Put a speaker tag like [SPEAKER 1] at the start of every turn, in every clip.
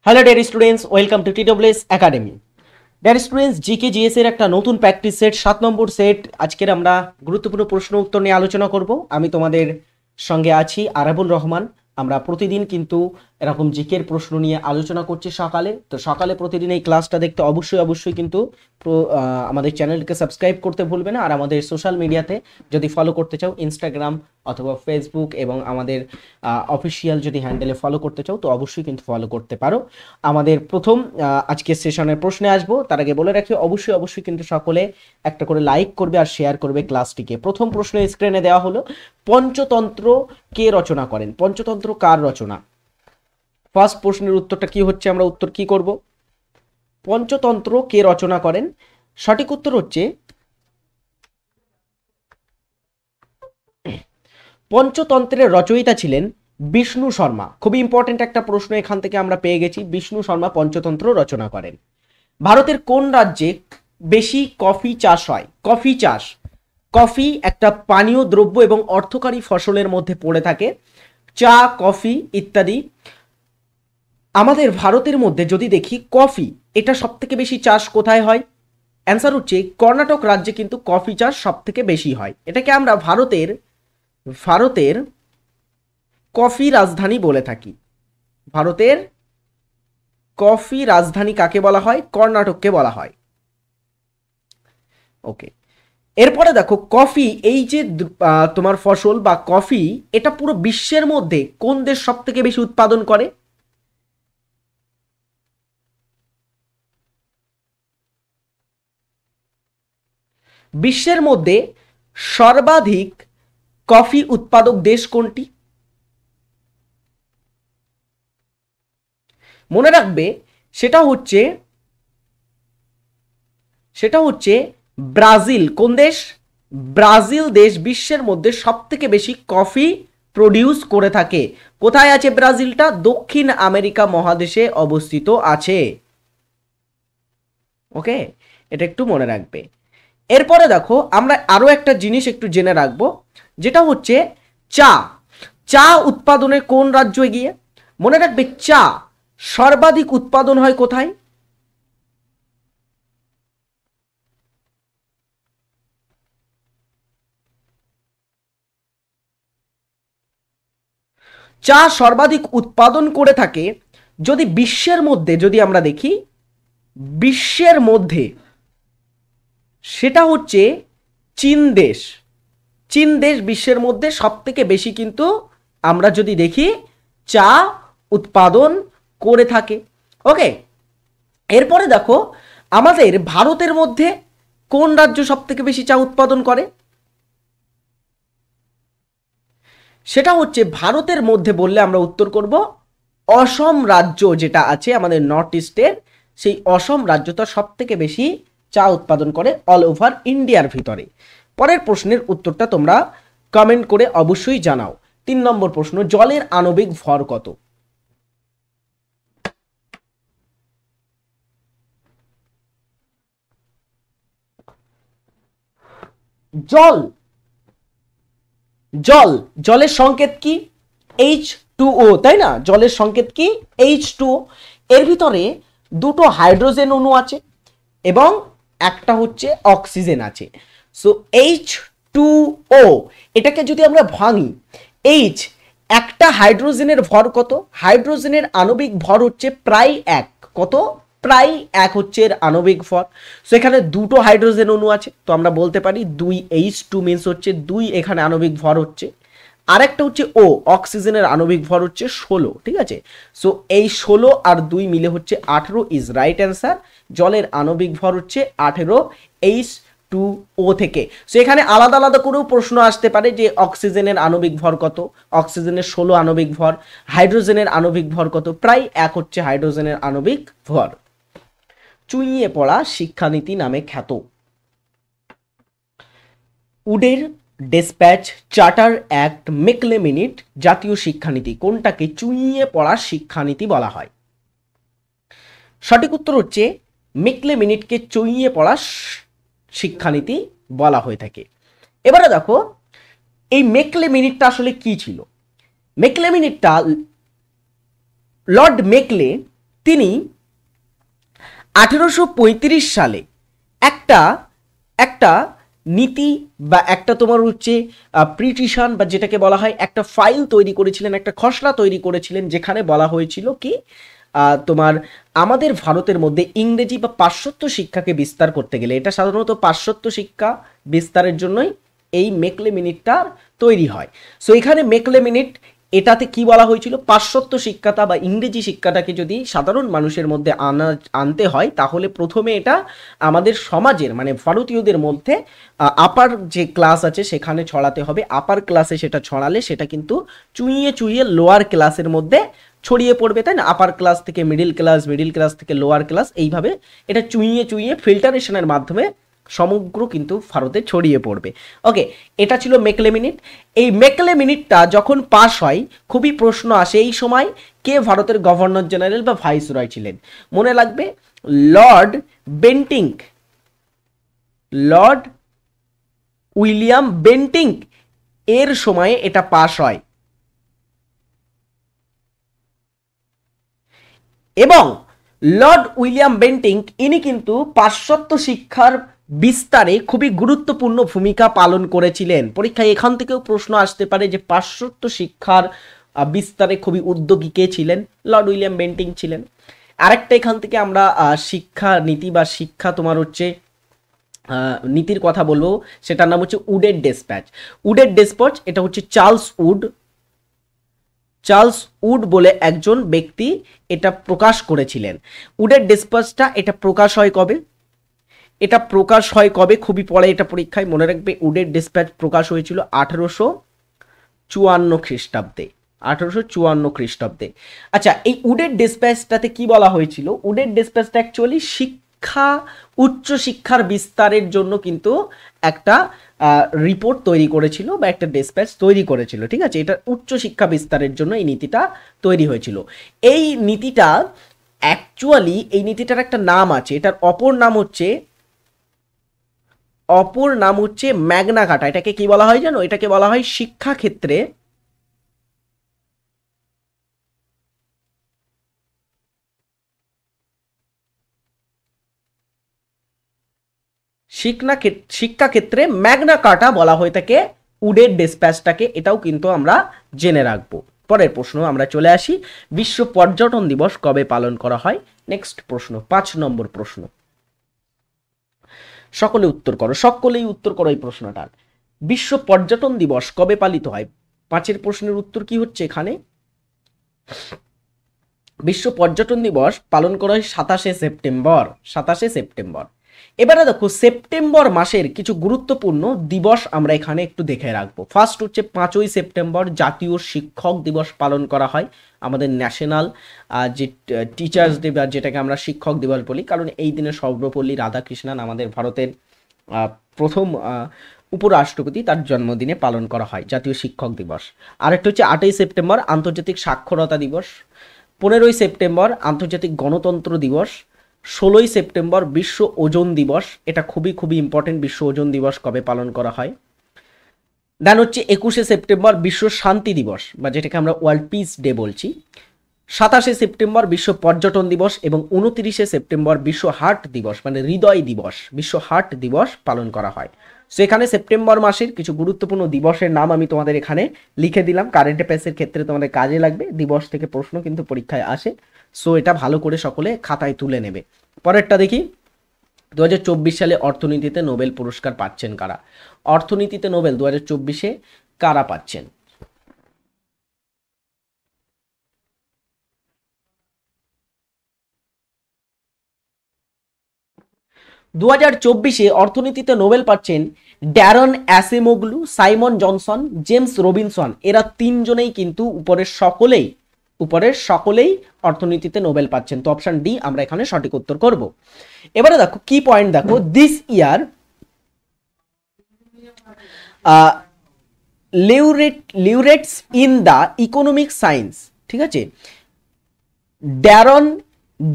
[SPEAKER 1] Hello dear students, welcome to TWS academy. Dear students, GK GS এর একটা নতুন practice set 7 নম্বর set. আজকের আমরা গুরুত্বপূর্ণ প্রশ্ন উত্তর নিয়ে আলোচনা করব। আমি তোমাদের সঙ্গে আছি আরাবুল রহমান। আমরা প্রতিদিন কিন্তু এরকম জিকের প্রশ্ন নিয়ে আলোচনা করছি সকালে। তো সকালে প্রতিদিন এই ক্লাসটা দেখতে অবশ্যই কিন্তু আমাদের চ্যানেলকে সাবস্ক্রাইব করতে ভুলবে না। আর আমাদের সোশ্যাল মিডিয়াতে যদি ফলো করতে চাও, ইনস্টাগ্রাম অথবা ফেসবুক এবং আমাদের অফিসিয়াল যদি হ্যান্ডেলে ফলো করতে চাও তো অবশ্যই কিন্তু ফলো করতে পারো। আমাদের প্রথম আজকের সেশনের প্রশ্নে আসবো, তার আগে বলে রাখি অবশ্যই কিন্তু সকলে একটা করে লাইক করবে আর শেয়ার করবে ক্লাসটিকে। প্রথম প্রশ্ন স্ক্রিনে দেওয়া হলো, পঞ্চতন্ত্র কে রচনা করেন? পঞ্চতন্ত্র কার রচনা? ফার্স্ট প্রশ্নের উত্তরটা কি হচ্ছে, আমরা উত্তর কি করব? পঞ্চতন্ত্র কে রচনা করেন? সঠিক উত্তর হচ্ছে পঞ্চতন্ত্রের রচয়িতা ছিলেন বিষ্ণু শর্মা। খুবই ইম্পর্টেন্ট একটা প্রশ্ন এখান থেকে আমরা পেয়ে গেছি। বিষ্ণু শর্মা পঞ্চতন্ত্র রচনা করেন। ভারতের কোন রাজ্যে বেশি কফি চাষ হয়? কফি চাষ, কফি একটা পানীয় দ্রব্য এবং অর্থকারী ফসলের মধ্যে পড়ে থাকে। চা, কফি ইত্যাদি। আমাদের ভারতের মধ্যে যদি দেখি কফি, এটা সব থেকে বেশি চাষ কোথায় হয়? অ্যান্সার হচ্ছে কর্ণাটক রাজ্যে কিন্তু কফি চাষ সব থেকে বেশি হয়। এটাকে আমরা ভারতের কফি রাজধানী বলে থাকি। ভারতের কফি রাজধানী কাকে বলা হয়? কর্ণাটককে বলা হয়। ওকে, এরপরে দেখো কফি, এই যে তোমার ফসল বা কফি, এটা পুরো বিশ্বের মধ্যে কোন দেশ সব থেকে বেশি উৎপাদন করে? বিশ্বের মধ্যে সর্বাধিক কফি উৎপাদক দেশ কোনটি? মনে রাখবে সেটা হচ্ছে ব্রাজিল। কোন দেশ? ব্রাজিল দেশ বিশ্বের মধ্যে সব থেকে বেশি কফি প্রডিউস করে থাকে। কোথায় আছে ব্রাজিলটা? দক্ষিণ আমেরিকা মহাদেশে অবস্থিত আছে। ওকে, এটা একটু মনে রাখবে। এরপরে দেখো আমরা আরো একটা জিনিস একটু জেনে রাখবো, যেটা হচ্ছে চা। চা উৎপাদনে কোন রাজ্য এগিয়ে? মনে রাখবে চা সর্বাধিক উৎপাদন হয় কোথায়? চা সর্বাধিক উৎপাদন করে থাকে যদি বিশ্বের মধ্যে যদি আমরা দেখি, বিশ্বের মধ্যে সেটা হচ্ছে চীন দেশ। চীন দেশ বিশ্বের মধ্যে সব থেকে বেশি কিন্তু আমরা যদি দেখি চা উৎপাদন করে থাকে। ওকে, এরপরে দেখো আমাদের ভারতের মধ্যে কোন রাজ্য সব থেকে বেশি চা উৎপাদন করে? সেটা হচ্ছে ভারতের মধ্যে বললে আমরা উত্তর করব অসম রাজ্য, যেটা আছে আমাদের নর্থ ইস্টের, সেই অসম রাজ্যটা সব থেকে বেশি চা উৎপাদন করে অল ওভার ইন্ডিয়ার ভিতরে। পরের প্রশ্নের উত্তরটা তোমরা কমেন্ট করে অবশ্যই জানাও। 3 নম্বর প্রশ্ন, জলের আণবিক ভর কত? জলের সংকেত কি? H2O, তাই না? জলের সংকেত কি? H2O। এর ভিতরে দুটো হাইড্রোজেন অণু আছে এবং একটা হচ্ছে অক্সিজেন আছে। সো H2O, এটাকে যদি আমরা ভাঙি, H একটা হাইড্রোজেনের ভর কত? হাইড্রোজেনের আণবিক ভর হচ্ছে প্রায় 1। কত? প্রায় 1 হচ্ছে এর আণবিক ভর। সো এখানে দুটো হাইড্রোজেন অণু আছে, তো আমরা বলতে পারি 2H2 মিন্স হচ্ছে 2 এখানে আণবিক ভর হচ্ছে। আরেকটা হচ্ছে O, অক্সিজেনের আণবিক ভর হচ্ছে 16। ঠিক আছে, সো এই 16 আর 2 মিলে হচ্ছে 18 ইজ রাইট অ্যান্সার। জলের আণবিক ভর হচ্ছে 18 H2O থেকে। সো এখানে আলাদা আলাদা করেও প্রশ্ন আসতে পারে যে অক্সিজেনের আণবিক ভর কত, অক্সিজেনের 16 আণবিক ভর, হাইড্রোজেনের আণবিক ভর কত? প্রায় 1 হচ্ছে হাইড্রোজেনের আণবিক ভর। চুইয়ে পড়া শিক্ষানীতি নামে খ্যাত উডের despatch, charter act, Macaulay minute জাতীয় শিক্ষানীতি কোনটাকে চুইয়ে পড়া শিক্ষানীতি বলা হয়? সঠিক উত্তর হচ্ছে মেকলে মিনিটকে চুইয়ে পড়া শিক্ষানীতি বলা হয়ে থাকে। এবারে দেখো এই মেকলে মিনিটটা আসলে কি ছিল? মেকলে মিনিটটা লর্ড মেকলে তিনি 1835 সালে একটা একটা নীতি বা একটা তোমার হচ্ছে পিটিশন বা যেটাকে বলা হয় একটা ফাইল তৈরি করেছিলেন, একটা খসড়া তৈরি করেছিলেন, যেখানে বলা হয়েছিল কি তোমার আমাদের ভারতের মধ্যে ইংরেজি বা পাশ্চাত্য শিক্ষাকে বিস্তার করতে গেলে, এটা সাধারণত পাশ্চাত্য শিক্ষা বিস্তারের জন্যই এই মেকলে মিনিটটা তৈরি হয়। সো এখানে মেকলে মিনিট এটাতে কি বলা হয়েছিল, পাশ্চাত্য শিক্ষাটা বা ইংরেজি শিক্ষাটাকে যদি সাধারণ মানুষের মধ্যে আনতে হয় তাহলে প্রথমে এটা আমাদের সমাজের মানে ভারতীয়দের মধ্যে আপার যে ক্লাস আছে সেখানে ছড়াতে হবে। আপার ক্লাসে সেটা ছড়ালে সেটা কিন্তু চুইয়ে চুইয়ে লোয়ার ক্লাসের মধ্যে ছড়িয়ে পড়বে, তাই না? আপার ক্লাস থেকে মিডিল ক্লাস, মিডিল ক্লাস থেকে লোয়ার ক্লাস, এইভাবে এটা চুইয়ে চুইয়ে ফিল্টারেশনের মাধ্যমে সমগ্র কিন্তু ভারতে ছড়িয়ে পড়বে। ওকে, এটা ছিল মেকলে মিনিট। এই মেকলে মিনিটটা যখন পাস হয় খুবই প্রশ্ন আসে এই সময় কে ভারতের গভর্নর জেনারেল বা ভাইসরয় ছিলেন। মনে রাখবে Lord Bentinck, Lord William Bentinck এর সময়ে এটা পাস হয়। এবং লর্ড উইলিয়াম বেন্টিং ইনি কিন্তু পাশ্চাত্য শিক্ষার বিস্তারে খুবই গুরুত্বপূর্ণ ভূমিকা পালন করেছিলেন। পরীক্ষায় এখান থেকেও প্রশ্ন আসতে পারে যে পাশ্চাত্য শিক্ষার বিস্তারে খুবই উদ্যোগী কে ছিলেন? লর্ড উইলিয়াম বেন্টিং ছিলেন। আরেকটা এখান থেকে আমরা শিক্ষা নীতি বা শিক্ষা তোমার হচ্ছে নীতির কথা বলবো, সেটার নাম হচ্ছে উডের ডেসপ্যাচ। উডের ডেসপ্যাচ এটা হচ্ছে চার্লস উড বলে একজন ব্যক্তি এটা প্রকাশ করেছিলেন। উডের ডেসপ্যাচটা এটা প্রকাশ হয় কবে? এটা প্রকাশ হয় কবে খুবই পড়ে এটা পরীক্ষায়, মনে রাখবে উডের ডেসপ্যাচ প্রকাশ হয়েছিল 1854 খ্রিস্টাব্দে। 1854 খ্রিস্টাব্দে। আচ্ছা, এই উডের ডেসপ্যাচটাতে কি বলা হয়েছিল? উডের ডেসপ্যাচটা অ্যাকচুয়ালি শিক্ষা, উচ্চ শিক্ষার বিস্তারের জন্য কিন্তু একটা রিপোর্ট তৈরি করেছিল বা একটা ডেসপ্যাচ তৈরি করেছিল, ঠিক আছে? এটা উচ্চ শিক্ষা বিস্তারের জন্য এই নীতিটা তৈরি হয়েছিল। এই নীতিটা অ্যাকচুয়ালি এই নীতিটার একটা নাম আছে, এটার অপর নাম হচ্ছে ম্যাগনা কার্টা। এটাকে কি বলা হয় জানো? এটাকে বলা হয় শিক্ষাক্ষেত্রে শিক্ষাক্ষেত্রে ম্যাগনা কার্টা বলা হয়ে থাকে উডের ডেসপ্যাচটাকে, এটাও কিন্তু আমরা জেনে রাখবো। পরের প্রশ্ন আমরা চলে আসি, বিশ্ব পর্যটন দিবস কবে পালন করা হয়? নেক্সট প্রশ্ন, 5 নম্বর প্রশ্ন। সকলেই উত্তর করো এই প্রশ্নটার। বিশ্ব পর্যটন দিবস কবে পালিত হয়? 5 প্রশ্নের উত্তর কি হচ্ছে এখানে? বিশ্ব পর্যটন দিবস পালন করা হয় 27শে সেপ্টেম্বর। এবারে দেখো সেপ্টেম্বর মাসের কিছু গুরুত্বপূর্ণ দিবস আমরা এখানে একটু দেখে রাখবো। ফার্স্ট হচ্ছে 5ই সেপ্টেম্বর জাতীয় শিক্ষক দিবস পালন করা হয়, আমাদের ন্যাশনাল যে টিচার্স ডে বা যেটাকে আমরা শিক্ষক দিবস বলি, কারণ এই দিনে সর্বপল্লী রাধাকৃষ্ণন আমাদের ভারতের প্রথম উপরাষ্ট্রপতি, তার জন্মদিনে পালন করা হয় জাতীয় শিক্ষক দিবস। আরেকটা হচ্ছে 8ই সেপ্টেম্বর আন্তর্জাতিক সাক্ষরতা দিবস, 15ই সেপ্টেম্বর আন্তর্জাতিক গণতন্ত্র দিবস, 16ই সেপ্টেম্বর বিশ্ব ওজোন দিবস, এটা খুবই ইম্পর্টেন্ট, বিশ্ব ওজোন দিবস কবে পালন করা হয়। দেন হচ্ছে 21শে সেপ্টেম্বর বিশ্ব শান্তি দিবস বা যেটাকে আমরা ওয়ার্ল্ড পিস ডে বলছি, 27শে সেপ্টেম্বর বিশ্ব পর্যটন দিবস এবং 29শে সেপ্টেম্বর বিশ্ব হার্ট দিবস মানে হৃদয় দিবস, বিশ্ব হার্ট দিবস পালন করা হয়। সো এখানে সেপ্টেম্বর মাসের কিছু গুরুত্বপূর্ণ দিবসের নাম আমি তোমাদের এখানে লিখে দিলাম, কারেন্ট অ্যাফেয়ার্সের ক্ষেত্রে তোমাদের কাজে লাগবে, দিবস থেকে প্রশ্ন কিন্তু পরীক্ষায় আসে। সো এটা ভালো করে সকলে খাতায় তুলে নেবে। পরেরটা দেখি, 2024 সালে অর্থনীতিতে নোবেল পুরস্কার পাচ্ছেন কারা? অর্থনীতিতে নোবেল 2024-এ কারা পাচ্ছেন? অর্থনীতিতে নোবেল পাচ্ছেন ড্যারন Acemoglu, Simon Johnson, James Robinson. এরা তিনজনেই কিন্তু উপরের সকলেই অর্থনীতিতে নোবেল পাচ্ছেন। তো অপশন ডি আমরা এখানে সঠিক উত্তর করব। এবারে দেখো কি পয়েন্ট দেখো, this year laureates in the economic science, ঠিক আছে,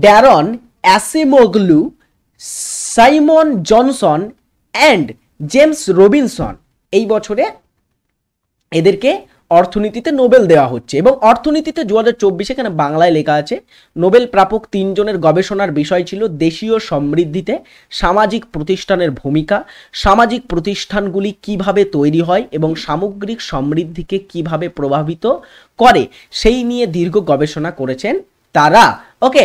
[SPEAKER 1] Daron Acemoglu, Simon Johnson and James Robinson এই বছরে এদেরকে অর্থনীতিতে নোবেল দেওয়া হচ্ছে। এবং অর্থনীতিতে 2024 এখানে বাংলায় লেখা আছে নোবেল প্রাপক 3 জনের গবেষণার বিষয় ছিল দেশীয় সমৃদ্ধিতে সামাজিক প্রতিষ্ঠানের ভূমিকা, সামাজিক প্রতিষ্ঠানগুলি কিভাবে তৈরি হয় এবং সামগ্রিক সমৃদ্ধিকে কিভাবে প্রভাবিত করে সেই নিয়ে দীর্ঘ গবেষণা করেছেন তারা। ওকে,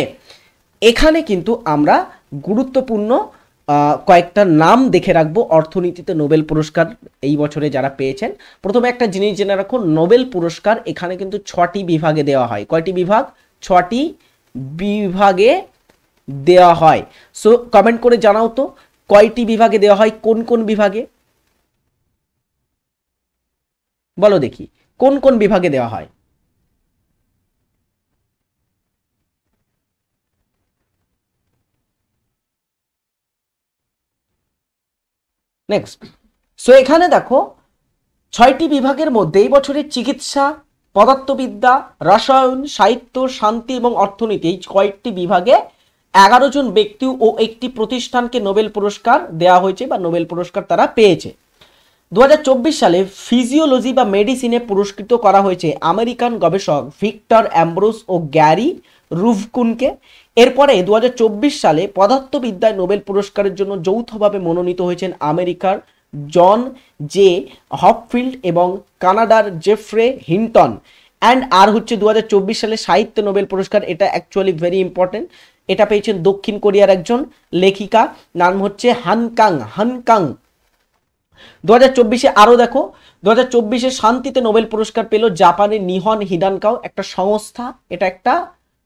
[SPEAKER 1] এখানে কিন্তু আমরা গুরুত্বপূর্ণ কয়েকটা নাম দেখে রাখবো অর্থনীতিতে নোবেল পুরস্কার এই বছরে যারা পেয়েছেন। প্রথমে একটা জিনিস জেনে রাখুন, নোবেল পুরস্কার এখানে কিন্তু 6টি বিভাগে দেওয়া হয়। কয়টি বিভাগ? 6টি বিভাগে দেওয়া হয়। সো কমেন্ট করে জানাও তো কয়টি বিভাগে দেওয়া হয়, কোন কোন বিভাগে, বলো দেখি কোন কোন বিভাগে দেওয়া হয়। নেক্সট, সো এখানে দেখো 6টি বিভাগের মধ্যে এই বছরের চিকিৎসা, পদার্থবিদ্যা, রসায়ন, সাহিত্য, শান্তি এবং অর্থনীতি এই কয়েকটি বিভাগে 11 জন ব্যক্তি ও একটি প্রতিষ্ঠানকে নোবেল পুরস্কার দেওয়া হয়েছে বা নোবেল পুরস্কার তারা পেয়েছে। 2024 সালে ফিজিওলজি বা মেডিসিনে পুরস্কৃত করা হয়েছে আমেরিকান গবেষক ভিক্টর অ্যাম্ব্রোস ও গ্যারি রুভকুনকে। এরপরে 2024 সালে পদার্থবিদ্যায় নোবেল পুরস্কারের জন্য যৌথভাবে মনোনীত হয়েছেন আমেরিকার জন জে হপফিল্ড এবং কানাডার জেফ্রে হিন্টন। অ্যান্ড আর হচ্ছে 2024 সালে সাহিত্য নোবেল পুরস্কার, এটা অ্যাকচুয়ালি ভেরি ইম্পর্টেন্ট, এটা পেয়েছেন দক্ষিণ কোরিয়ার একজন লেখিকা, নাম হচ্ছে হানকাং। 2024 আরো দেখো 2024 শান্তিতে নোবেল পুরস্কার পেল জাপানের নিহন হিদানকাও, একটা সংস্থা, এটা একটা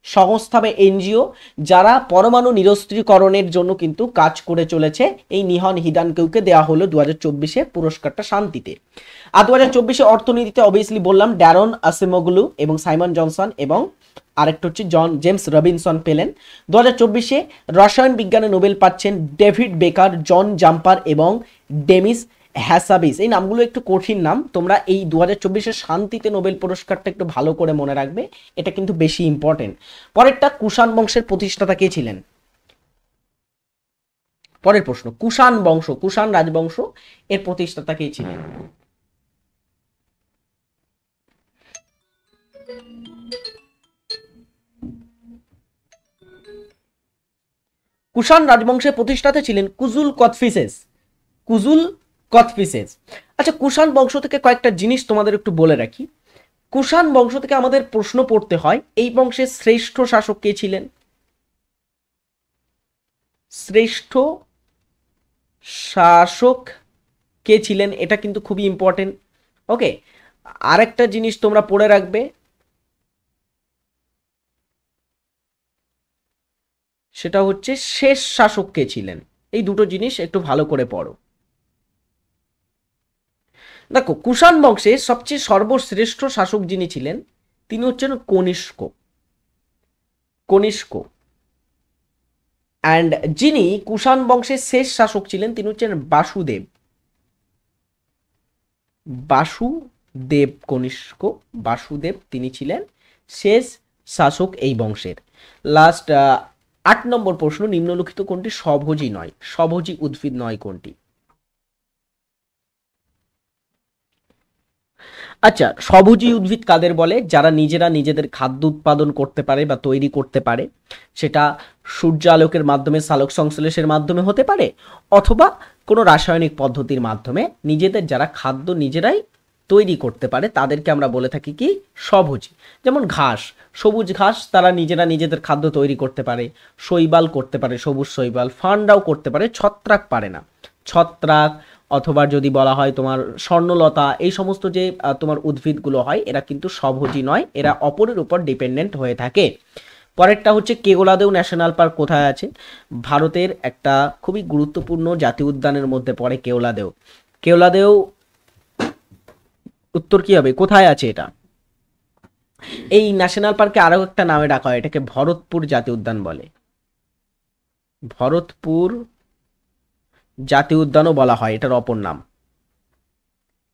[SPEAKER 1] সংস্থা বা এনজিও যারা পরমাণু নিরস্ত্রীকরণের জন্য কিন্তু কাজ করে চলেছে। এই নিহন হিদানকাওকে দেওয়া হলো 2024 পুরস্কারটা শান্তিতে। আর 2024 অর্থনীতিতে অবভিয়াসলি বললাম ড্যারন আসিমোগ্লু এবং সাইমন জনসন এবং আরেকটা হচ্ছে জেমস রবিনসন পেলেন। 2024 রসায়ন বিজ্ঞানে নোবেল পাচ্ছেন ডেভিড বেকার, জন জাম্পার এবং ডেমিস হ্যাসাবিস। এই নামগুলো একটু কঠিন নাম, তোমরা এই 2024 শান্তিতে নোবেল পুরস্কারটা একটু ভালো করে মনে রাখবে, এটা কিন্তু বেশি ইম্পর্টেন্ট। পরেরটা, কুষাণ বংশের প্রতিষ্ঠাতা কে ছিলেন? পরের প্রশ্ন, কুষাণ বংশ, কুষাণ রাজবংশ এর প্রতিষ্ঠাতা কে ছিলেন? কুষাণ রাজবংশের প্রতিষ্ঠাতা ছিলেন কুজুল কথফিসেস। আচ্ছা, কুষাণ বংশ থেকে কয়েকটা জিনিস তোমাদের একটু বলে রাখি। কুষাণ বংশ থেকে আমাদের প্রশ্ন পড়তে হয় এই বংশের শ্রেষ্ঠ শাসক কে ছিলেন? শ্রেষ্ঠ শাসক কে ছিলেন, এটা কিন্তু খুবই ইম্পর্টেন্ট। ওকে, আরেকটা জিনিস তোমরা পড়ে রাখবে, সেটা হচ্ছে শেষ শাসক কে ছিলেন। এই দুটো জিনিস একটু ভালো করে পড়ো। দেখো, কুষাণ বংশের সবচেয়ে সর্বশ্রেষ্ঠ শাসক যিনি ছিলেন তিনি হচ্ছেন কনিষ্ক। অ্যান্ড যিনি কুষাণ বংশের শেষ শাসক ছিলেন তিনি হচ্ছেন বাসুদেব, তিনি ছিলেন শেষ শাসক এই বংশের। লাস্ট 8 নম্বর প্রশ্ন, নিম্নলিখিত কোনটি স্বভোজী উদ্ভিদ নয় কোনটি? আচ্ছা, স্বভোজী উদ্ভিদ কাদের বলে? যারা নিজেরা নিজেদের খাদ্য উৎপাদন করতে পারে বা তৈরি করতে পারে, সেটা সূর্য আলোকের মাধ্যমে, সালোক সংশ্লেষের মাধ্যমে হতে পারে, অথবা কোনো রাসায়নিক পদ্ধতির মাধ্যমে নিজেদের যারা খাদ্য নিজেরাই তৈরি করতে পারে তাদেরকে আমরা বলে থাকি কি? স্বভোজী। যেমন ঘাস, সবুজ ঘাস, তারা নিজেরা নিজেদের খাদ্য তৈরি করতে পারে, শৈবাল করতে পারে, সবুজ শৈবাল, ফান্ডাও করতে পারে, ছত্রাক পারে না। ছত্রাক অথবা যদি বলা হয় তোমার স্বর্ণলতা, এই সমস্ত যে তোমার উদ্ভিদগুলো হয় এরা কিন্তু স্বভোজী নয়, এরা অপরের উপর ডিপেন্ডেন্ট হয়ে থাকে। পরেরটা হচ্ছে কেওলাদেও ন্যাশনাল পার্ক কোথায় আছে? ভারতের একটা খুবই গুরুত্বপূর্ণ জাতীয় উদ্যানের মধ্যে পড়ে কেওলাদেও উত্তর কি হবে? কোথায় আছে এটা? এই ন্যাশনাল পার্কে আরো একটা নামে ডাকা হয়, এটাকে ভরতপুর জাতীয় উদ্যান বলে। ভরতপুর জাতীয় উদ্যানও বলা হয় এটার অপর নাম।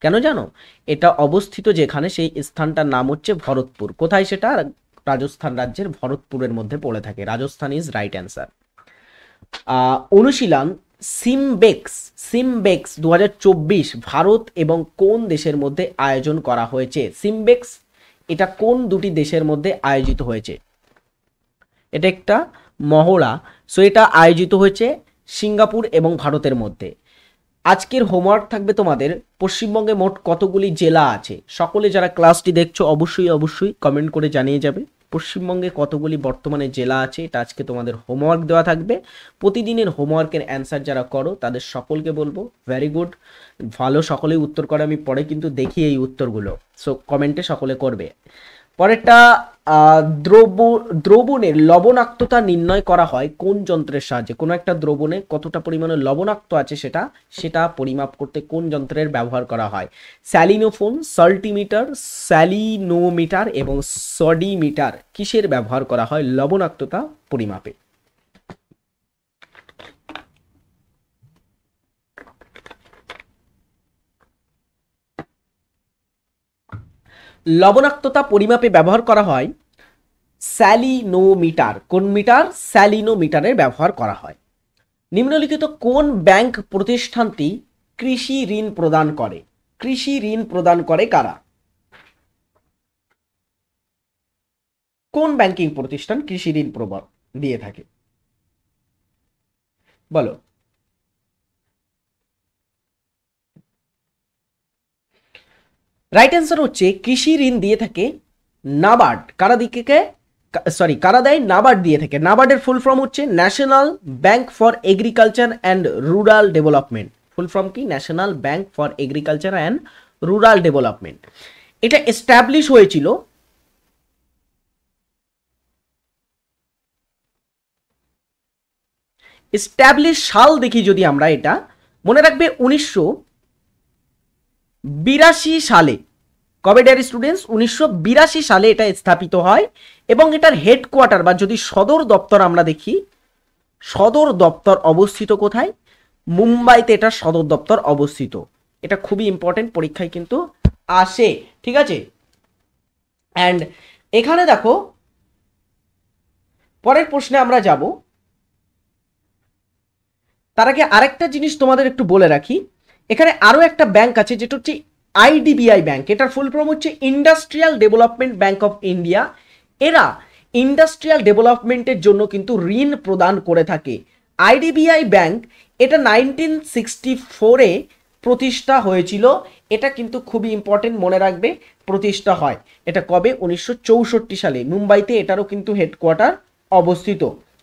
[SPEAKER 1] কেন জানো? এটা অবস্থিত যেখানে সেই স্থানটার নাম হচ্ছে ভরতপুর। কোথায় সেটা? রাজস্থান রাজ্যের ভরতপুরের মধ্যে পড়ে থাকে। Rajasthan is right answer. অনুশীলন সিমবেক্স সিমবেক্স 2024 ভারত এবং কোন দেশের মধ্যে আয়োজন করা হয়েছে? সিমবেক্স এটা কোন দুটি দেশের মধ্যে আয়োজিত হয়েছে? এটা একটা মহড়া, সো এটা আয়োজিত হয়েছে সিঙ্গাপুর এবং ভারতের মধ্যে। আজকের হোমওয়ার্ক থাকবে তোমাদের, পশ্চিমবঙ্গে মোট কতগুলি জেলা আছে? সকলে যারা ক্লাসটি দেখছো অবশ্যই কমেন্ট করে জানিয়ে যাবে পশ্চিমবঙ্গে কতগুলি বর্তমানে জেলা আছে। এটা আজকে তোমাদের হোমওয়ার্ক দেওয়া থাকবে। প্রতিদিনের হোমওয়ার্কের অ্যান্সার যারা করো তাদের সকলকে বলবো ভেরি গুড, ভালো, সকলেই উত্তর করে। আমি পরে কিন্তু দেখি এই উত্তরগুলো, সো কমেন্টে সকলে করবে। পরেরটা, দ্রবণের লবণাক্ততা নির্ণয় করা হয় কোন যন্ত্রের সাহায্যে? কোনো একটা দ্রবণে কতটা পরিমাণে লবণাক্ত আছে সেটা পরিমাপ করতে কোন যন্ত্রের ব্যবহার করা হয়? স্যালিনোফোন, সল্টিমিটার, স্যালিনোমিটার এবং সডিমিটার কিসের ব্যবহার করা হয় লবণাক্ততা পরিমাপে? লবণাক্ততা পরিমাপে ব্যবহার করা হয় স্যালিনোমিটার। কোন মিটার? স্যালিনোমিটারের ব্যবহার করা হয়। নিম্নলিখিত কোন ব্যাংক প্রতিষ্ঠানটি কৃষি ঋণ প্রদান করে? কৃষি ঋণ প্রদান করে কারা? কোন ব্যাংকিং প্রতিষ্ঠান কৃষি ঋণ দিয়ে থাকে? বলো। রাইট অ্যান্সার হচ্ছে কৃষি ঋণ দিয়ে থাকে নাবার্ড। কারা দেয়? নাবার্ড দিয়ে থাকে। নাবার্ডের ফুল ফর্ম হচ্ছে national bank for agriculture and rural development. Full form কি? National bank for agriculture and rural development. এটা এস্টাবলিশ হয়েছিল সাল দেখি যদি আমরা, এটা মনে রাখবে 1982 সালে। কবে ডিয়ার স্টুডেন্টস? 1982 সালে এটা স্থাপিত হয় এবং এটার হেডকোয়ার্টার বা যদি সদর দপ্তর আমরা দেখি, সদর দপ্তর অবস্থিত কোথায়? মুম্বাইতে এটার সদর দপ্তর অবস্থিত। এটা খুবই ইম্পর্টেন্ট, পরীক্ষায় কিন্তু আসে, ঠিক আছে। অ্যান্ড এখানে দেখো পরের প্রশ্নে আমরা যাব। তার আগে আরেকটা জিনিস তোমাদের একটু বলে রাখি, এখানে আরো একটা ব্যাংক আছে যেটা হচ্ছে আইডিবিআই ব্যাংক। এটার ফুল ফর্ম হচ্ছে industrial development bank of India. এরা ইন্ডাস্ট্রিয়াল ডেভেলপমেন্টের জন্য কিন্তু ঋণ প্রদান করে থাকে। আইডিবিআই ব্যাংক এটা 1964-এ প্রতিষ্ঠা হয়েছিল। এটা কিন্তু খুবই ইম্পর্টেন্ট, মনে রাখবে প্রতিষ্ঠা হয় এটা কবে? 1964 সালে। মুম্বাইতে এটারও কিন্তু হেডকোয়ার্টার অবস্থিত।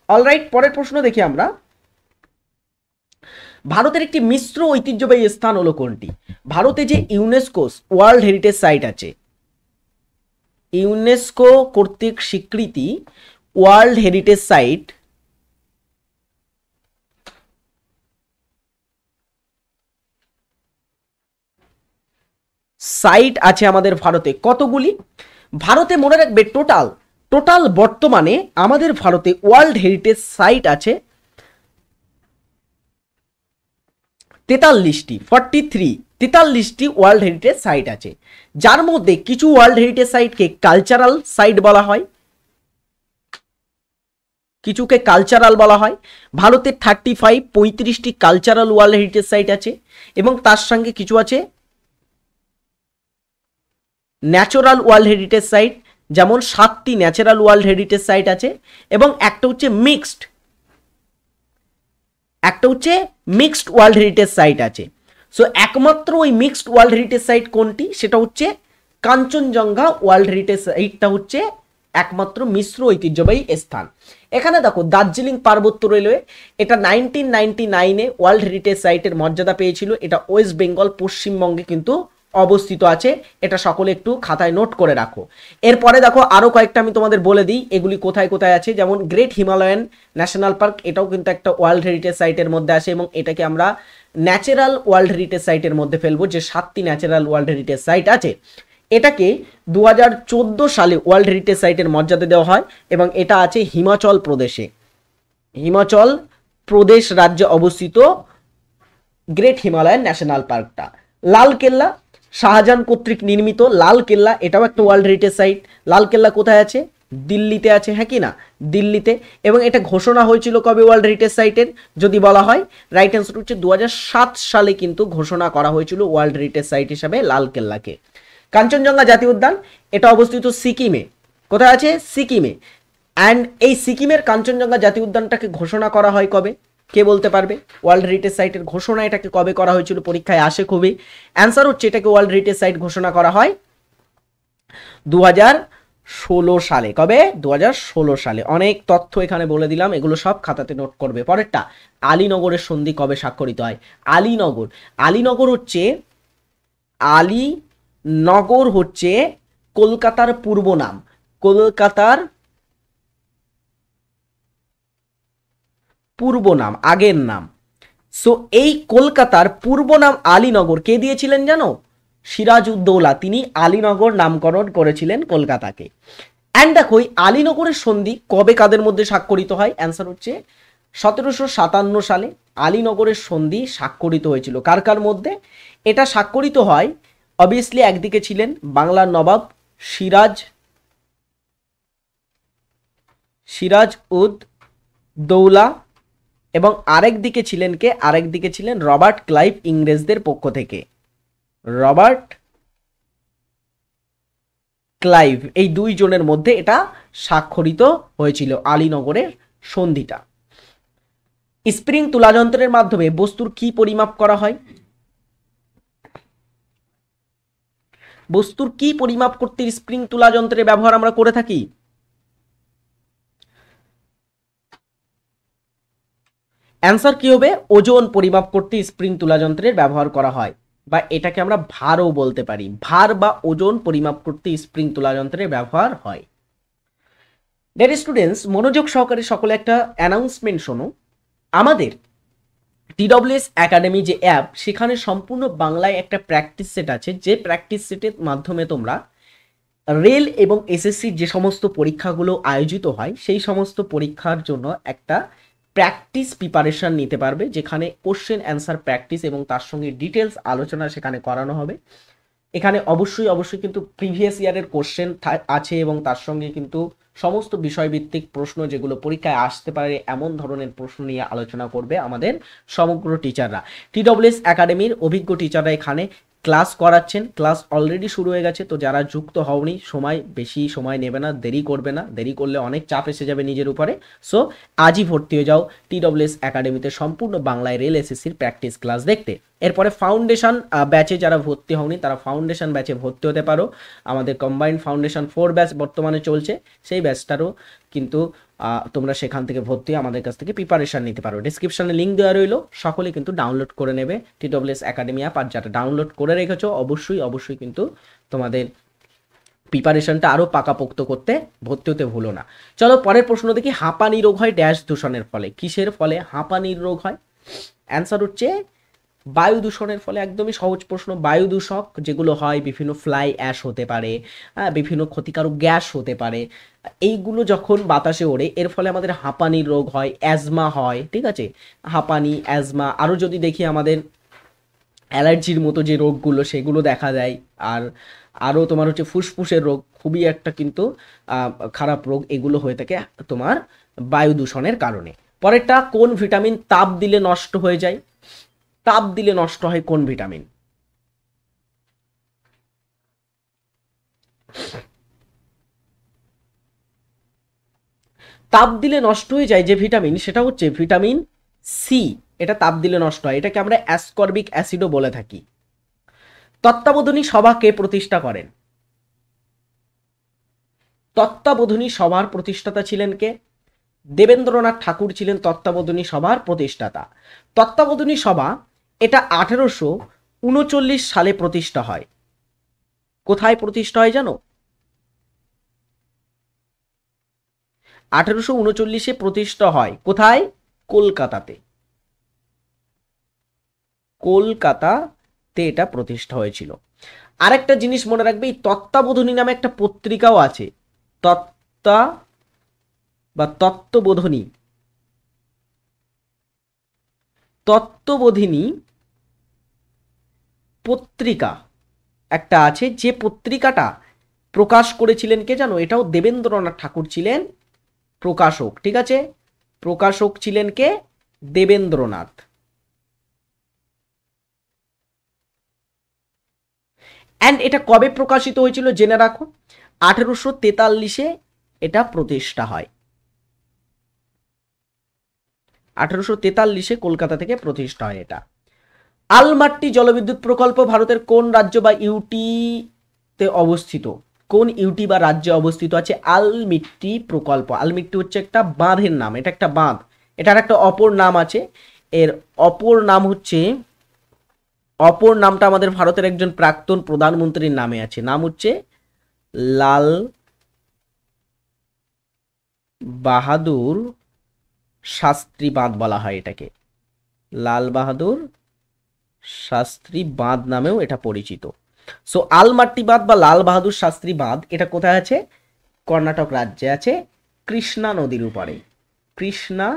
[SPEAKER 1] অলরাইট, পরের প্রশ্ন দেখি আমরা। ভারতের একটি মিশ্র ঐতিহ্যবাহী স্থান হলো কোনটি? ভারতে যে ইউনেস্কো ওয়ার্ল্ড হেরিটেজ সাইট আছে, ইউনেস্কো কর্তৃক স্বীকৃতি ওয়ার্ল্ড হেরিটেজ সাইট আছে আমাদের ভারতে কতগুলি? ভারতে মনে রাখবে টোটাল বর্তমানে আমাদের ভারতে ওয়ার্ল্ড হেরিটেজ সাইট আছে 43টি ওয়ার্ল্ড হেরিটেজ সাইট আছে, যার মধ্যে কিছু ওয়ার্ল্ড হেরিটেজ সাইটকে কালচারাল সাইট বলা হয়, কিছুকে কালচারাল বলা হয়। ভারতের 35-35টি কালচারাল ওয়ার্ল্ড হেরিটেজ সাইট আছে এবং তার সঙ্গে কিছু আছে ন্যাচারাল ওয়ার্ল্ড হেরিটেজ সাইট, যেমন 7টি ন্যাচারাল ওয়ার্ল্ড হেরিটেজ সাইট আছে এবং একটা হচ্ছে মিক্সড ওয়ার্ল্ড হেরিটেজ সাইট আছে। সো একমাত্র ওই মিক্সড ওয়ার্ল্ড হেরিটেজ সাইট কোনটি? সেটা হচ্ছে কাঞ্চনজঙ্ঘা ওয়ার্ল্ড হেরিটেজ সাইটটা হচ্ছে একমাত্র মিশ্র ঐতিহ্যবাহী স্থান। এখানে দেখো দার্জিলিং পার্বত্য রেলওয়ে, এটা 1999-এ ওয়ার্ল্ড হেরিটেজ সাইটের মর্যাদা পেয়েছিল। এটা ওয়েস্ট বেঙ্গল পশ্চিমবঙ্গে কিন্তু অবস্থিত আছে। এটা সকলে একটু খাতায় নোট করে রাখো। এরপরে দেখো আরো কয়েকটা আমি তোমাদের বলে দিই এগুলি কোথায় কোথায় আছে। যেমন গ্রেট হিমালয়ান ন্যাশনাল পার্ক, এটাও কিন্তু একটা ওয়ার্ল্ড হেরিটেজ সাইটের মধ্যে আসে এবং এটাকে আমরা ন্যাচারাল ওয়ার্ল্ড হেরিটেজ সাইটের মধ্যে ফেলবো। যে 7টি ন্যাচারাল ওয়ার্ল্ড হেরিটেজ সাইট আছে, এটাকে 2014 সালে ওয়ার্ল্ড হেরিটেজ সাইটের মর্যাদা দেওয়া হয় এবং এটা আছে হিমাচল প্রদেশ রাজ্যে অবস্থিত গ্রেট হিমালয়ান ন্যাশনাল পার্কটা। লালকেল্লা, শাহজাহান কর্তৃক নির্মিত লালকেল্লা, এটাও একটা ওয়ার্ল্ড হেরিটেজ সাইট। লালকেল্লা কোথায় আছে? দিল্লিতে আছে, হ্যাঁ কি না, দিল্লিতে। এবং এটা ঘোষণা হয়েছিল কবে ওয়ার্ল্ড হেরিটেজ সাইটের যদি বলা হয়, রাইট অ্যান্সার হচ্ছে 2007 সালে কিন্তু ঘোষণা করা হয়েছিল ওয়ার্ল্ড হেরিটেজ সাইট হিসাবে লালকেল্লাকে। কাঞ্চনজঙ্ঘা জাতীয় উদ্যান এটা অবস্থিত সিকিমে। কোথায় আছে? সিকিমে। অ্যান্ড এই সিকিমের কাঞ্চনজঙ্ঘা জাতীয় উদ্যানটাকে ঘোষণা করা হয় কবে? কে বলতে পারবে? ওয়ার্ল্ড হেরিটেজ সাইটের ঘোষণা এটাকে কবে করা হয়েছিল? পরীক্ষায় আসে খুবই। অ্যান্সার হচ্ছে এটাকে ওয়ার্ল্ড হেরিটেজ সাইট ঘোষণা করা হয় 2016 সালে। কবে? 2016 সালে। অনেক তথ্য এখানে বলে দিলাম, এগুলো সব খাতাতে নোট করবে। পরেরটা, আলীনগরের সন্ধি কবে স্বাক্ষরিত হয়? আলীনগর, আলীনগর হচ্ছে আলীনগর হচ্ছে কলকাতার পূর্ব নাম, কলকাতার পূর্ব নাম, আগের নাম। সো এই কলকাতার পূর্ব নাম আলীনগর কে দিয়েছিলেন জানো? সিরাজউদ্দৌলা, তিনি আলীনগর নামকরণ করেছিলেন কলকাতাকে। অ্যান্ড দেখো আলীনগরের সন্ধি কবে কাদের মধ্যে স্বাক্ষরিত হয়? অ্যান্সার হচ্ছে 1757 সালে আলীনগরের সন্ধি স্বাক্ষরিত হয়েছিল। কার কার মধ্যে এটা স্বাক্ষরিত হয়? অবভিয়াসলি একদিকে ছিলেন বাংলার নবাব সিরাজ উদ দৌলা, এবং আরেক দিকে ছিলেন কে? আরেক দিকে ছিলেন রবার্ট ক্লাইভ ইংরেজদের পক্ষ থেকে। রবার্ট ক্লাইভ, এই দুই জনের মধ্যে এটা স্বাক্ষরিত হয়েছিল আলীনগরের সন্ধিটা। স্প্রিং তুলাযন্ত্রের মাধ্যমে বস্তুর কি পরিমাপ করা হয়? বস্তুর কি পরিমাপ করতে স্প্রিং তুলাযন্ত্রের ব্যবহার আমরা করে থাকি? অ্যান্সার কি হবে? ওজন পরিমাপ করতে স্প্রিং তুলাযন্ত্রের ব্যবহার করা হয়, বা এটাকে আমরা ভারও বলতে পারি। ভার বা ওজন পরিমাপ করতে স্প্রিং তুলাযন্ত্রের ব্যবহার হয়। ডিয়ার স্টুডেন্টস, মনোযোগ সহকারে সকলে একটা অ্যানাউন্সমেন্ট শোনো। আমাদের TWS একাডেমি যে অ্যাপ, সেখানে সম্পূর্ণ বাংলায় একটা প্র্যাকটিস সেট আছে, যে প্র্যাকটিস সেটের মাধ্যমে তোমরা রেল এবং এসএসসির যে সমস্ত পরীক্ষাগুলো আয়োজিত হয় সেই সমস্ত পরীক্ষার জন্য একটা প্র্যাকটিস প্রিপারেশন নিতে পারবে, যেখানে কোশ্চেন অ্যান্সার প্র্যাকটিস এবং তার সঙ্গে ডিটেলস আলোচনা সেখানে করানো হবে। এখানে অবশ্যই কিন্তু প্রিভিয়াস ইয়ারের কোশ্চেন আছে, এবং তার সঙ্গে কিন্তু সমস্ত বিষয়ভিত্তিক প্রশ্ন যেগুলো পরীক্ষায় আসতে পারে এমন ধরনের প্রশ্ন নিয়ে আলোচনা করবে আমাদের সমগ্র টিচাররা। TWS একাডেমির অভিজ্ঞ টিচাররা এখানে ক্লাস করাচ্ছেন। ক্লাস অলরেডি শুরু হয়ে গেছে, তো যারা যুক্ত হওনি বেশি সময় নেবে না, দেরি করবে না, দেরি করলে অনেক চাপ এসে যাবে নিজের উপরে। সো আজই ভর্তি হয়ে যাও TWS একাডেমিতে সম্পূর্ণ বাংলায় রেল এসএসসির প্র্যাকটিস ক্লাস দেখতে। এরপরে ফাউন্ডেশন ব্যাচে যারা ভর্তি হওনি তারা ফাউন্ডেশন ব্যাচে ভর্তি হতে পারো। আমাদের কম্বাইন্ড ফাউন্ডেশন 4 ব্যাচ বর্তমানে চলছে, সেই ব্যাচটারও কিন্তু তোমরা সেখান থেকে ভর্তি আমাদের কাছ থেকে প্রিপারেশন নিতে পারো। ডিসক্রিপশনে লিঙ্ক দেওয়া রইলো, সকলে কিন্তু ডাউনলোড করে নেবে TWS একাডেমি অ্যাপ। আর যারা ডাউনলোড করে রেখেছো অবশ্যই কিন্তু তোমাদের প্রিপারেশনটা আরও পাকাপোক্ত করতে ভর্তি হতে ভুলো না। চলো পরের প্রশ্ন দেখি। হাঁপানি রোগ হয় ড্যাশ দূষণের ফলে। কিসের ফলে হাঁপানির রোগ হয়? অ্যান্সার হচ্ছে বায়ু দূষণের ফলে। একদমই সহজ প্রশ্ন। বায়ু দূষক যেগুলো হয়, বিভিন্ন ফ্লাই অ্যাশ হতে পারে, বিভিন্ন ক্ষতিকারক গ্যাস হতে পারে, এইগুলো যখন বাতাসে ওড়ে এর ফলে আমাদের হাঁপানির রোগ হয়, অ্যাজমা হয়। ঠিক আছে, হাঁপানি, অ্যাজমা, আরও যদি দেখি আমাদের অ্যালার্জির মতো যে রোগগুলো সেগুলো দেখা যায়। আর আরও তোমার হচ্ছে ফুসফুসের রোগ, খুবই একটা কিন্তু খারাপ রোগ, এগুলো হয়ে থাকে তোমার বায়ু দূষণের কারণে। পরেরটা, কোন ভিটামিন তাপ দিলে নষ্ট হয়ে যায়? তাপ দিলে নষ্ট হয় কোন ভিটামিন? তাপ দিলে নষ্ট হয়ে যায় যে ভিটামিন, সেটা হচ্ছে ভিটামিন সি। এটা তাপ দিলে নষ্ট হয়, এটাকে আমরা অ্যাসকর্বিক অ্যাসিডও বলে থাকি। তত্ত্বাবধানী সভা কে প্রতিষ্ঠা করেন? তত্ত্বাবধানী সভার প্রতিষ্ঠাতা ছিলেন কে? দেবেন্দ্রনাথ ঠাকুর ছিলেন তত্ত্বাবধানী সভার প্রতিষ্ঠাতা। তত্ত্বাবধানী সভা এটা 1839 সালে প্রতিষ্ঠা হয়। কোথায় প্রতিষ্ঠা হয় জানো? 1839-এ প্রতিষ্ঠা হয়। কোথায়? কলকাতাতে। কলকাতাতে এটা প্রতিষ্ঠা হয়েছিল। আরেকটা জিনিস মনে রাখবে, এই তত্ত্বাবধানী নামে একটা পত্রিকাও আছে। তত্ত্বাবধানী পত্রিকা একটা আছে, যে পত্রিকাটা প্রকাশ করেছিলেন কে জানো? এটাও দেবেন্দ্রনাথ ঠাকুর ছিলেন প্রকাশক, ঠিক আছে? প্রকাশক ছিলেন কে? দেবেন্দ্রনাথ। অ্যান্ড এটা কবে প্রকাশিত হয়েছিল জেনে রাখো, 1843-এ এটা প্রতিষ্ঠা হয়। 1843-এ কলকাতা থেকে প্রতিষ্ঠা হয় এটা। আলমাট্টি জলবিদ্যুৎ প্রকল্প ভারতের কোন রাজ্য বা ইউটিতে অবস্থিত? কোন ইউটি বা রাজ্যে অবস্থিত আছে আলমিট্টি প্রকল্প? আলমিট্টি হচ্ছে একটা বাঁধের নাম, এটা একটা বাঁধ, এটার একটা অপর নাম আছে। এর অপর নাম হচ্ছে, অপর নামটা আমাদের ভারতের একজন প্রাক্তন প্রধানমন্ত্রীর নামে আছে, নাম হচ্ছে লাল বাহাদুর শাস্ত্রী বাঁধ বলা হয় এটাকে। লাল বাহাদুর শাস্ত্রী বাঁধ নামেও এটা পরিচিত। সো আলমাট্টি বাঁধ বা লাল বাহাদুর শাস্ত্রী বাঁধ এটা কোথায় আছে? কর্ণাটক রাজ্যে আছে, কৃষ্ণা নদীর উপরে, কৃষ্ণা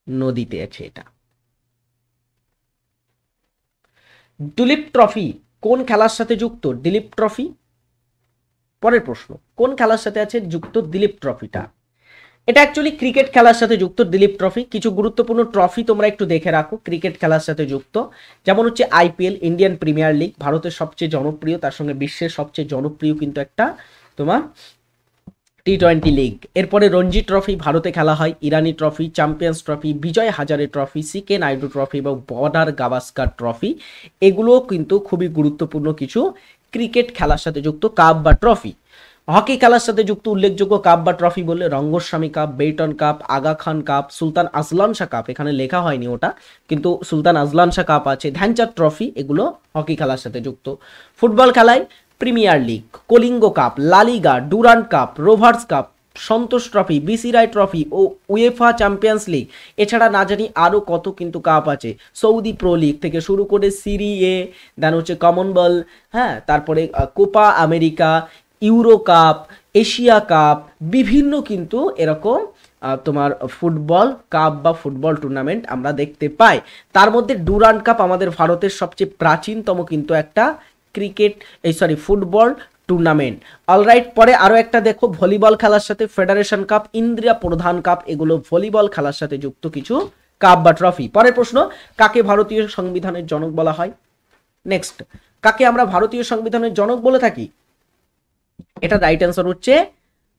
[SPEAKER 1] নদীতে আছে এটা। দিলীপ ট্রফি কোন খেলার সাথে যুক্ত? দিলীপ ট্রফি, পরের প্রশ্ন, কোন খেলার সাথে আছে যুক্ত দিলীপ ট্রফিটা? এটা অ্যাকচুয়ালি ক্রিকেট খেলার সাথে যুক্ত দিলীপ ট্রফি। কিছু গুরুত্বপূর্ণ ট্রফি তোমরা একটু দেখে রাখো ক্রিকেট খেলার সাথে যুক্ত, যেমন হচ্ছে আইপিএল, ইন্ডিয়ান প্রিমিয়ার লিগ, ভারতের সবচেয়ে জনপ্রিয়, তার সঙ্গে বিশ্বের সবচেয়ে জনপ্রিয় কিন্তু একটা তোমার টি-20 লিগ। এরপরে রঞ্জি ট্রফি ভারতে খেলা হয়, ইরানি trophy, champions trophy, Vijay Hazare trophy, সিকে Naidu trophy এবং বর্ডার গাভাস্কার ট্রফি, এগুলো কিন্তু খুবই গুরুত্বপূর্ণ কিছু ক্রিকেট খেলার সাথে যুক্ত কাপ বা ট্রফি। হকি খেলার সাথে যুক্ত উল্লেখযোগ্য কাপ বা ট্রফি বললে Rangaswamy cup, Beighton cup, Aga Khan cup, সুলতান আজলান শাহ কাপ, এখানে লেখা হয়নি ওটা, কিন্তু সুলতান আজলান শাহ কাপ আছে, ধ্যানচাঁদ ট্রফি, এগুলো হকি খেলার সাথে যুক্ত। ফুটবল খেলায় premier league, Kalinga cup, LaLiga, Durand cup, Rovers cup, Santosh trophy, BC Roy trophy ও উয়েফা চ্যাম্পিয়ন্স লিগ, এছাড়া না জানি আরও কত কিন্তু কাপ আছে, সৌদি প্রো লিগ থেকে শুরু করে সিরি এ, দেন হচ্ছে কমনওয়েলথ, হ্যাঁ, তারপরে Copa America, euro cup, Asia cup, বিভিন্ন কিন্তু এরকম তোমার ফুটবল কাপ বা ফুটবল টুর্নামেন্ট আমরা দেখতে পাই। তার মধ্যে ডুরান্ট কাপ আমাদের ভারতের সবচেয়ে প্রাচীনতম কিন্তু একটা ক্রিকেট ফুটবল টুর্নামেন্ট। অলরাইট, পরে আরও একটা দেখো ভলিবল খেলার সাথে ফেডারেশন কাপ, ইন্দিরা প্রধান কাপ, এগুলো ভলিবল খেলার সাথে যুক্ত কিছু কাপ বা ট্রফি। পরের প্রশ্ন, কাকে ভারতীয় সংবিধানের জনক বলা হয়? নেক্সট, কাকে আমরা ভারতীয় সংবিধানের জনক বলে থাকি? এটা রাইট অ্যান্সার হচ্ছে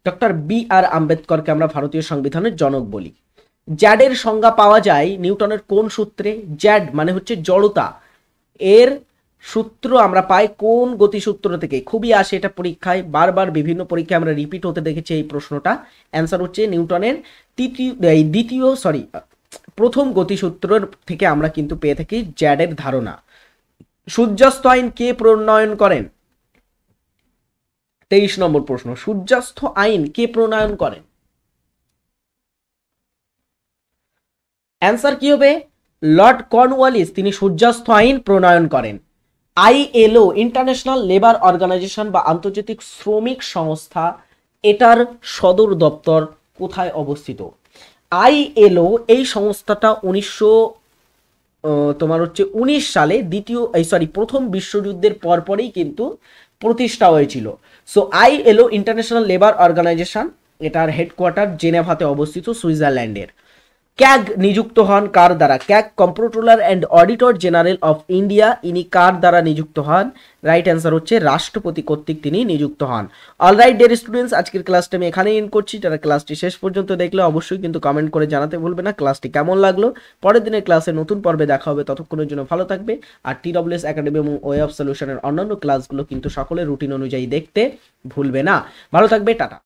[SPEAKER 1] ডক্টর বি.আর. আম্বেদকরকে আমরা ভারতীয় সংবিধানের জনক বলি। জ্যাডের সংজ্ঞা পাওয়া যায় নিউটনের কোন সূত্রে? জ্যাড মানে হচ্ছে জড়তা, এর সূত্র আমরা পাই কোন গতিসূত্র থেকে? খুবই আসে এটা পরীক্ষায়, বারবার বিভিন্ন পরীক্ষায় আমরা রিপিট হতে দেখেছি এই প্রশ্নটা। অ্যান্সার হচ্ছে নিউটনের প্রথম গতিসূত্র থেকে আমরা কিন্তু পেয়ে থাকি জ্যাডের ধারণা। সূর্যাস্ত আইন কে প্রণয়ন করেন? 23 নম্বর প্রশ্ন, সূর্যাস্ত আইন কে প্রণয়ন করেন? অ্যান্সার কি হবে? লর্ড কর্নওয়ালিস তিনি সূর্যাস্ত আইন প্রণয়ন করেন। আইএলও ইন্টারন্যাশনাল লেবার অর্গানাইজেশন বা আন্তর্জাতিক শ্রমিক সংস্থা, এটার সদর দপ্তর কোথায় অবস্থিত? আইএলও এই সংস্থাটা 19 সালে প্রথম বিশ্বযুদ্ধের পরপরই কিন্তু প্রতিষ্ঠা হয়েছিল। So ILO International Labour Organisation, এটার হেডকোয়ার্টার জেনেভাতে অবস্থিত, সুইজারল্যান্ডের। ক্যাগ নিযুক্ত হন কার দ্বারা? CAG Comptroller and Auditor General of India, ইনি কার দ্বারা নিযুক্ত হন? রাইট অ্যান্সার হচ্ছে রাষ্ট্রপতি কর্তৃক তিনি নিযুক্ত হন। অলরাইট ডিয়ার স্টুডেন্টস, আজকের ক্লাসটা আমি এখানেই এন্ড করছি। যারা ক্লাসটি শেষ পর্যন্ত দেখলে অবশ্যই কিন্তু কমেন্ট করে জানাতে ভুলবে না ক্লাসটি কেমন লাগলো। পরের দিনের ক্লাসে নতুন পর্বে দেখা হবে, ততক্ষণের জন্য ভালো থাকবে। আর TWS একাডেমি এবং ওয়ে অফ সলিউশনের অন্যান্য ক্লাসগুলো কিন্তু সকলের রুটিন অনুযায়ী দেখতে ভুলবে না। ভালো থাকবে, টাটা।